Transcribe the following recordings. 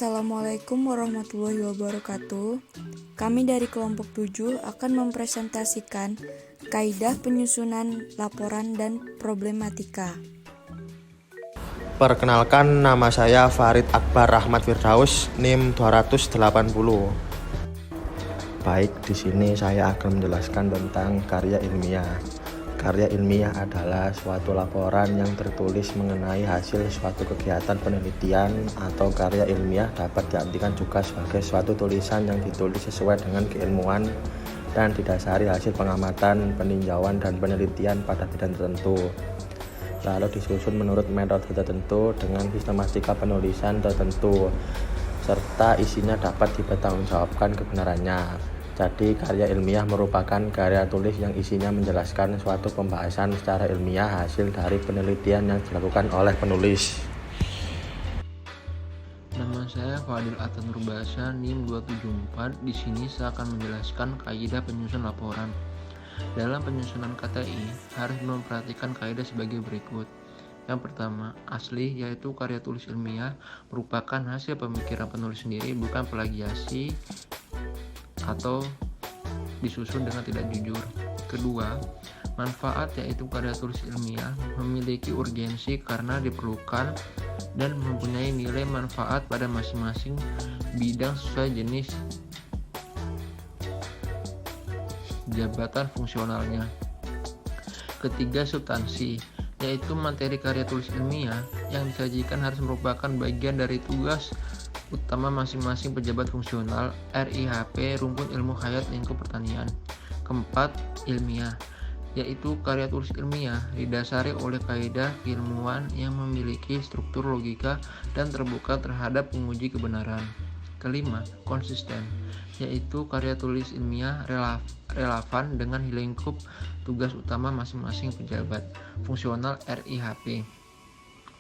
Assalamualaikum warahmatullahi wabarakatuh. Kami dari kelompok 7 akan mempresentasikan kaidah penyusunan laporan dan problematika. Perkenalkan, nama saya Farid Akbar Rahmat Firdaus, NIM 280. Baik, di sini saya akan menjelaskan tentang karya ilmiah. Karya ilmiah adalah suatu laporan yang tertulis mengenai hasil suatu kegiatan penelitian atau karya ilmiah dapat diartikan juga sebagai suatu tulisan yang ditulis sesuai dengan keilmuan dan didasari hasil pengamatan, peninjauan, dan penelitian pada bidang tertentu. Lalu disusun menurut metode tertentu dengan sistematika penulisan tertentu, serta isinya dapat dipertanggungjawabkan kebenarannya. Jadi, karya ilmiah merupakan karya tulis yang isinya menjelaskan suatu pembahasan secara ilmiah hasil dari penelitian yang dilakukan oleh penulis. Nama saya Fadil Atan Nurbasa, NIM 274. Di sini saya akan menjelaskan kaidah penyusun laporan. Dalam penyusunan KTI harus memperhatikan kaidah sebagai berikut. Yang pertama, asli, yaitu karya tulis ilmiah merupakan hasil pemikiran penulis sendiri, bukan plagiasi atau disusun dengan tidak jujur. Kedua, manfaat, yaitu karya tulis ilmiah memiliki urgensi karena diperlukan dan mempunyai nilai manfaat pada masing-masing bidang sesuai jenis jabatan fungsionalnya. Ketiga, substansi, yaitu materi karya tulis ilmiah yang disajikan harus merupakan bagian dari tugas utama masing-masing pejabat fungsional RIHP rumpun ilmu hayat lingkup pertanian. Keempat, ilmiah, yaitu karya tulis ilmiah didasari oleh kaidah keilmuan yang memiliki struktur logika dan terbuka terhadap penguji kebenaran. Kelima, konsisten, yaitu karya tulis ilmiah relevan dengan lingkup tugas utama masing-masing pejabat fungsional RIHP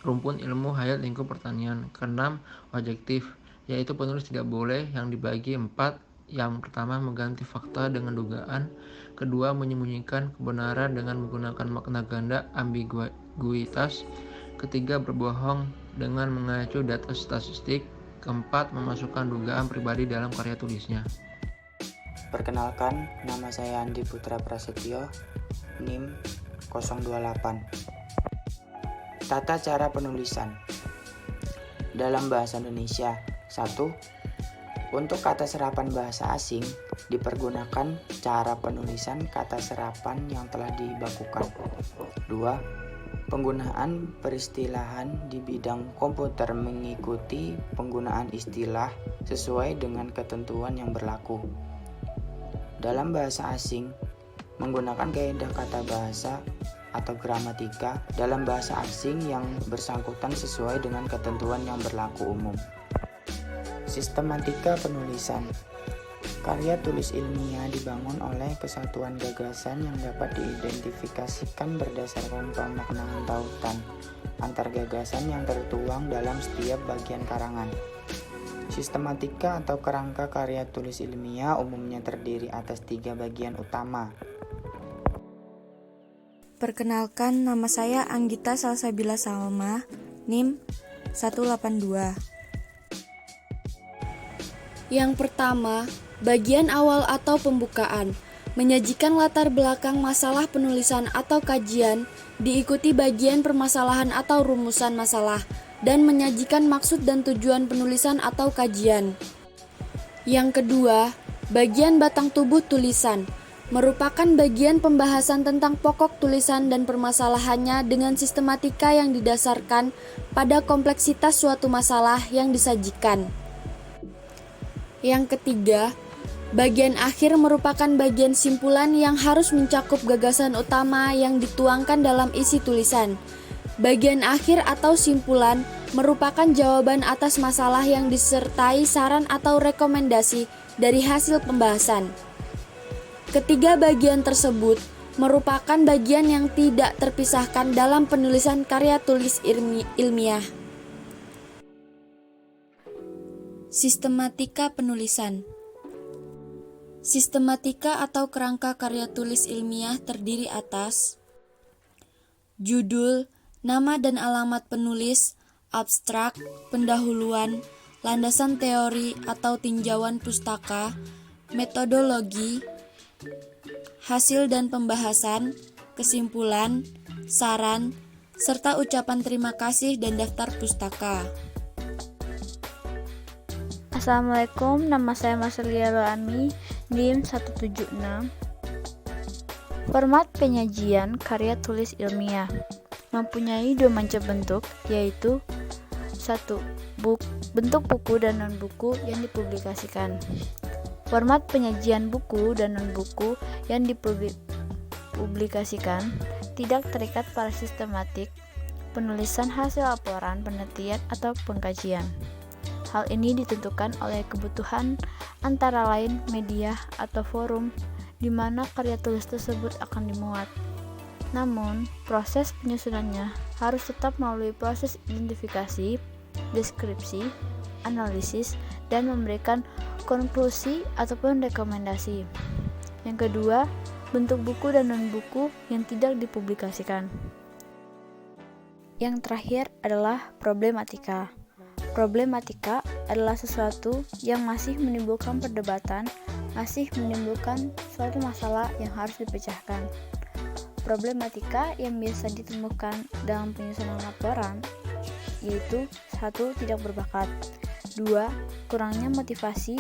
rumpun ilmu hayat lingkup pertanian. Keenam, objektif, yaitu penulis tidak boleh yang dibagi empat. Yang pertama, mengganti fakta dengan dugaan. Kedua, menyembunyikan kebenaran dengan menggunakan makna ganda ambiguitas. Ketiga, berbohong dengan mengacu data statistik. Keempat, memasukkan dugaan pribadi dalam karya tulisnya. Perkenalkan, nama saya Andi Putra Prasetyo, NIM 028. Tata cara penulisan dalam bahasa Indonesia. 1. Untuk kata serapan bahasa asing, dipergunakan cara penulisan kata serapan yang telah dibakukan. 2. Penggunaan peristilahan di bidang komputer mengikuti penggunaan istilah sesuai dengan ketentuan yang berlaku. Dalam bahasa asing, menggunakan kaidah kata bahasa atau gramatika dalam bahasa asing yang bersangkutan sesuai dengan ketentuan yang berlaku umum. Sistematika penulisan. Karya tulis ilmiah dibangun oleh kesatuan gagasan yang dapat diidentifikasikan berdasarkan pemaknaan tautan antar gagasan yang tertuang dalam setiap bagian karangan. Sistematika atau kerangka karya tulis ilmiah umumnya terdiri atas 3 bagian utama. Perkenalkan, nama saya Anggita Salsabila Salma, NIM 182. Yang pertama, bagian awal atau pembukaan, menyajikan latar belakang masalah penulisan atau kajian, diikuti bagian permasalahan atau rumusan masalah, dan menyajikan maksud dan tujuan penulisan atau kajian. Yang kedua, bagian batang tubuh tulisan, merupakan bagian pembahasan tentang pokok tulisan dan permasalahannya dengan sistematika yang didasarkan pada kompleksitas suatu masalah yang disajikan. Yang ketiga, bagian akhir merupakan bagian simpulan yang harus mencakup gagasan utama yang dituangkan dalam isi tulisan. Bagian akhir atau simpulan merupakan jawaban atas masalah yang disertai saran atau rekomendasi dari hasil pembahasan. Ketiga bagian tersebut merupakan bagian yang tidak terpisahkan dalam penulisan karya tulis ilmiah. Sistematika penulisan. Sistematika atau kerangka karya tulis ilmiah terdiri atas judul, nama dan alamat penulis, abstrak, pendahuluan, landasan teori atau tinjauan pustaka, metodologi, hasil dan pembahasan, kesimpulan, saran, serta ucapan terima kasih dan daftar pustaka. Assalamualaikum, nama saya Marcelia Roami, NIM 176. Format penyajian karya tulis ilmiah mempunyai dua macam bentuk, yaitu 1. Bentuk buku dan non-buku yang dipublikasikan. Format penyajian buku dan non-buku yang dipublikasikan tidak terikat pada sistematik penulisan hasil laporan, penelitian, atau pengkajian. Hal ini ditentukan oleh kebutuhan antara lain media atau forum di mana karya tulis tersebut akan dimuat. Namun, proses penyusunannya harus tetap melalui proses identifikasi, deskripsi, analisis, dan memberikan konklusi ataupun rekomendasi. Yang kedua, bentuk buku dan non-buku yang tidak dipublikasikan. Yang terakhir adalah problematika. Problematika adalah sesuatu yang masih menimbulkan perdebatan, masih menimbulkan suatu masalah yang harus dipecahkan. Problematika yang biasa ditemukan dalam penyusunan laporan yaitu 1. Tidak berbakat, 2. Kurangnya motivasi,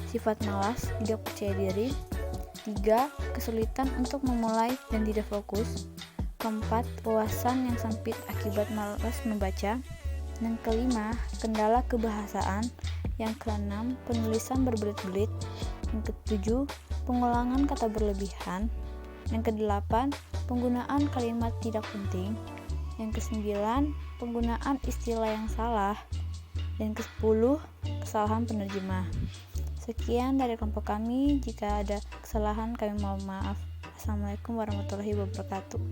sifat malas, tidak percaya diri, 3. Kesulitan untuk memulai dan tidak fokus, 4. Wawasan yang sempit akibat malas membaca, yang kelima, kendala kebahasaan. Yang keenam, penulisan berbelit-belit. Yang ketujuh, pengulangan kata berlebihan. Yang kedelapan, penggunaan kalimat tidak penting. Yang kesembilan, penggunaan istilah yang salah. Dan ke-10, kesalahan penerjemah. Sekian dari kelompok kami. Jika ada kesalahan kami mohon maaf. Assalamualaikum warahmatullahi wabarakatuh.